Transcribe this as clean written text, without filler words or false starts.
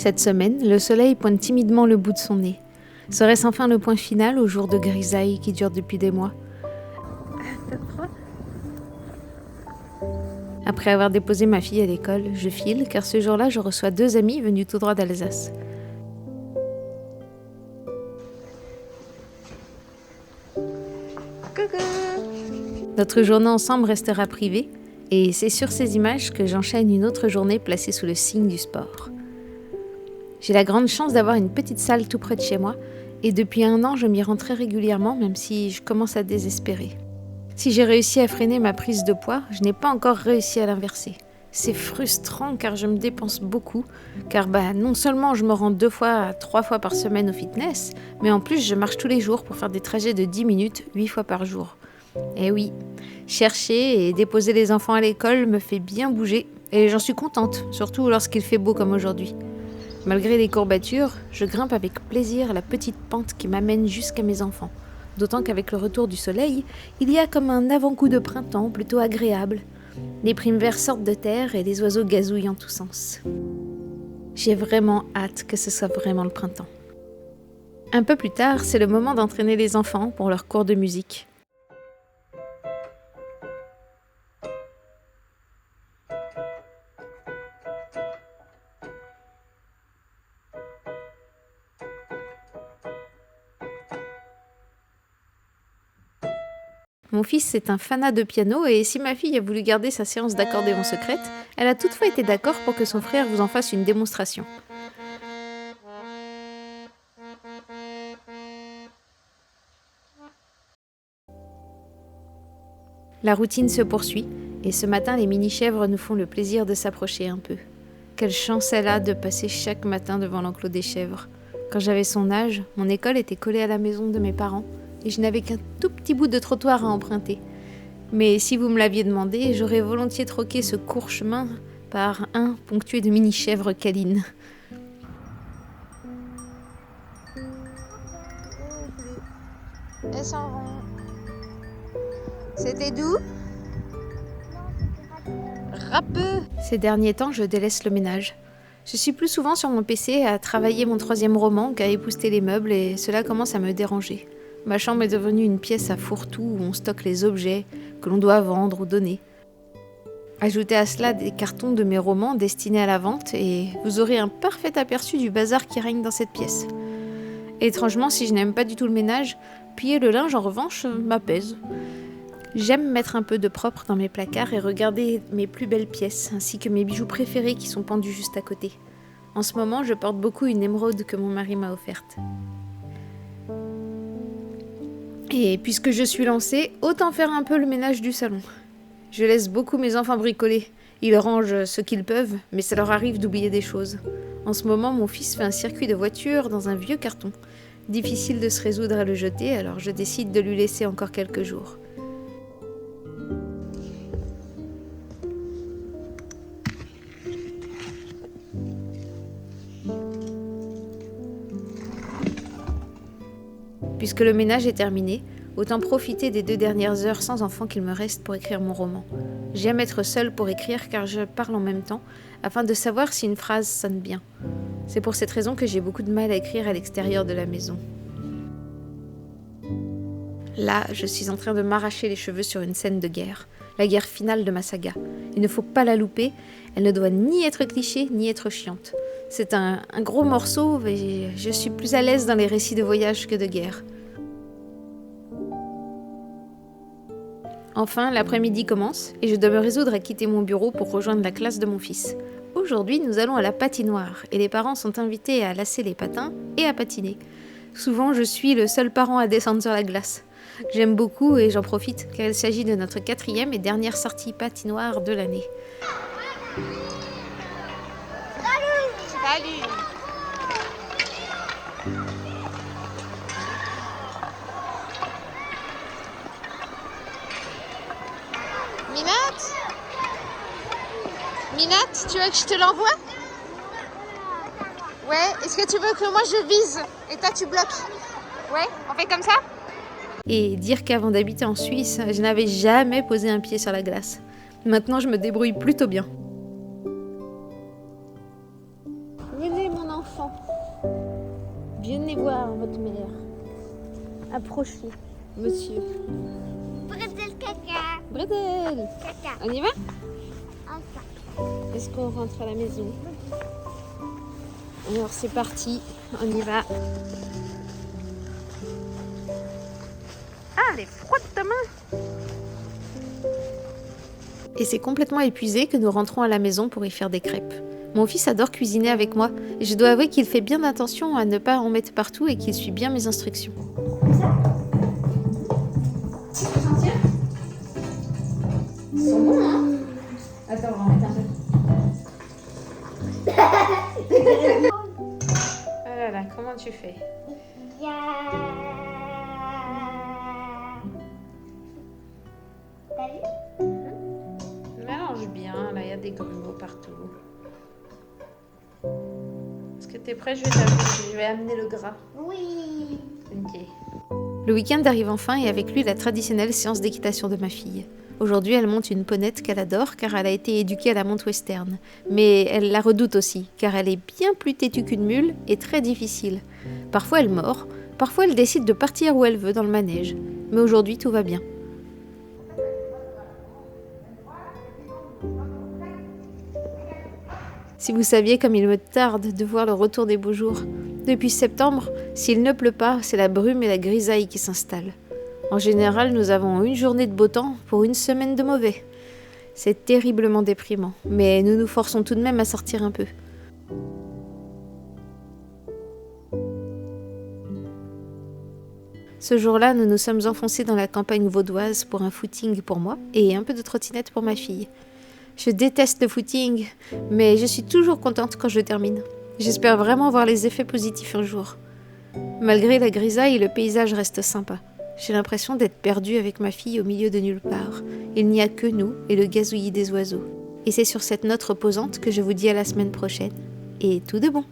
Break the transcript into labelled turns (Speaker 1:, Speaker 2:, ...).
Speaker 1: Cette semaine, le soleil pointe timidement le bout de son nez. Serait-ce enfin le point final au jour de grisaille qui dure depuis des mois ? Après avoir déposé ma fille à l'école, je file car ce jour-là, je reçois 2 amis venus tout droit d'Alsace. Coucou ! Notre journée ensemble restera privée et c'est sur ces images que j'enchaîne une autre journée placée sous le signe du sport. J'ai la grande chance d'avoir une petite salle tout près de chez moi et depuis 1 an, je m'y rends très régulièrement même si je commence à désespérer. Si j'ai réussi à freiner ma prise de poids, je n'ai pas encore réussi à l'inverser. C'est frustrant car je me dépense beaucoup, car non seulement je me rends 2 à 3 fois par semaine au fitness, mais en plus je marche tous les jours pour faire des trajets de 10 minutes, 8 fois par jour. Et oui, chercher et déposer les enfants à l'école me fait bien bouger et j'en suis contente, surtout lorsqu'il fait beau comme aujourd'hui. Malgré les courbatures, je grimpe avec plaisir la petite pente qui m'amène jusqu'à mes enfants. D'autant qu'avec le retour du soleil, il y a comme un avant-goût de printemps plutôt agréable. Les primes verts sortent de terre et les oiseaux gazouillent en tous sens. J'ai vraiment hâte que ce soit vraiment le printemps. Un peu plus tard, c'est le moment d'entraîner les enfants pour leur cours de musique. Mon fils est un fanat de piano et si ma fille a voulu garder sa séance d'accordéon secrète, elle a toutefois été d'accord pour que son frère vous en fasse une démonstration. La routine se poursuit et ce matin, les mini-chèvres nous font le plaisir de s'approcher un peu. Quelle chance elle a de passer chaque matin devant l'enclos des chèvres. Quand j'avais son âge, mon école était collée à la maison de mes parents et je n'avais qu'un tout petit bout de trottoir à emprunter. Mais si vous me l'aviez demandé, j'aurais volontiers troqué ce court chemin par un ponctué de mini-chèvres câlines.
Speaker 2: Elles s'en vont. C'était doux ? Râpeux.
Speaker 1: Ces derniers temps, je délaisse le ménage. Je suis plus souvent sur mon PC à travailler mon 3e roman qu'à épousseter les meubles et cela commence à me déranger. Ma chambre est devenue une pièce à fourre-tout où on stocke les objets que l'on doit vendre ou donner. Ajoutez à cela des cartons de mes romans destinés à la vente et vous aurez un parfait aperçu du bazar qui règne dans cette pièce. Et étrangement, si je n'aime pas du tout le ménage, plier le linge en revanche m'apaise. J'aime mettre un peu de propre dans mes placards et regarder mes plus belles pièces ainsi que mes bijoux préférés qui sont pendus juste à côté. En ce moment, je porte beaucoup une émeraude que mon mari m'a offerte. Et puisque je suis lancée, autant faire un peu le ménage du salon. Je laisse beaucoup mes enfants bricoler. Ils rangent ce qu'ils peuvent, mais ça leur arrive d'oublier des choses. En ce moment, mon fils fait un circuit de voiture dans un vieux carton. Difficile de se résoudre à le jeter, alors je décide de lui laisser encore quelques jours. Puisque le ménage est terminé, autant profiter des 2 dernières heures sans enfant qu'il me reste pour écrire mon roman. J'aime être seule pour écrire car je parle en même temps, afin de savoir si une phrase sonne bien. C'est pour cette raison que j'ai beaucoup de mal à écrire à l'extérieur de la maison. Là, je suis en train de m'arracher les cheveux sur une scène de guerre, la guerre finale de ma saga. Il ne faut pas la louper, elle ne doit ni être cliché, ni être chiante. C'est un gros morceau et je suis plus à l'aise dans les récits de voyage que de guerre. Enfin, l'après-midi commence et je dois me résoudre à quitter mon bureau pour rejoindre la classe de mon fils. Aujourd'hui, nous allons à la patinoire et les parents sont invités à lasser les patins et à patiner. Souvent, je suis le seul parent à descendre sur la glace. J'aime beaucoup et j'en profite car il s'agit de notre 4e et dernière sortie patinoire de l'année.
Speaker 2: Salut. Minette, tu veux que je te l'envoie ? Ouais, est-ce que tu veux que moi je vise et toi tu bloques ? Ouais, on fait comme ça ?
Speaker 1: Et dire qu'avant d'habiter en Suisse, je n'avais jamais posé un pied sur la glace. Maintenant, je me débrouille plutôt bien.
Speaker 2: Venez mon
Speaker 1: enfants. Venez voir votre mère. Approchez, monsieur.
Speaker 2: Bredel caca.
Speaker 1: Bredel,
Speaker 2: Caca.
Speaker 1: on y va?
Speaker 2: Enfin.
Speaker 1: Est-ce qu'on rentre à la maison? Alors c'est parti, on y va. Allez, frotte ta main. Et c'est complètement épuisé que nous rentrons à la maison pour y faire des crêpes. Mon fils adore cuisiner avec moi et je dois avouer qu'il fait bien attention à ne pas en mettre partout et qu'il suit bien mes instructions. Tu peux sentir? Ils sont bons, hein? Attends, on va mettre un peu. Oh là là, comment tu fais?
Speaker 2: T'as vu?
Speaker 1: Mélange bien, là il y a des grumeaux partout. Est-ce que t'es prêt? Je vais amener le gras.
Speaker 2: Oui.
Speaker 1: Ok. Le week-end arrive enfin et avec lui la traditionnelle séance d'équitation de ma fille. Aujourd'hui, elle monte une ponette qu'elle adore car elle a été éduquée à la monte western. Mais elle la redoute aussi car elle est bien plus têtue qu'une mule et très difficile. Parfois elle mord, parfois elle décide de partir où elle veut dans le manège. Mais aujourd'hui, tout va bien. Si vous saviez comme il me tarde de voir le retour des beaux jours. Depuis septembre, s'il ne pleut pas, c'est la brume et la grisaille qui s'installent. En général, nous avons une journée de beau temps pour une semaine de mauvais. C'est terriblement déprimant, mais nous nous forçons tout de même à sortir un peu. Ce jour-là, nous nous sommes enfoncés dans la campagne vaudoise pour un footing pour moi et un peu de trottinette pour ma fille. Je déteste le footing, mais je suis toujours contente quand je termine. J'espère vraiment voir les effets positifs un jour. Malgré la grisaille, le paysage reste sympa. J'ai l'impression d'être perdue avec ma fille au milieu de nulle part. Il n'y a que nous et le gazouillis des oiseaux. Et c'est sur cette note reposante que je vous dis à la semaine prochaine. Et tout de bon!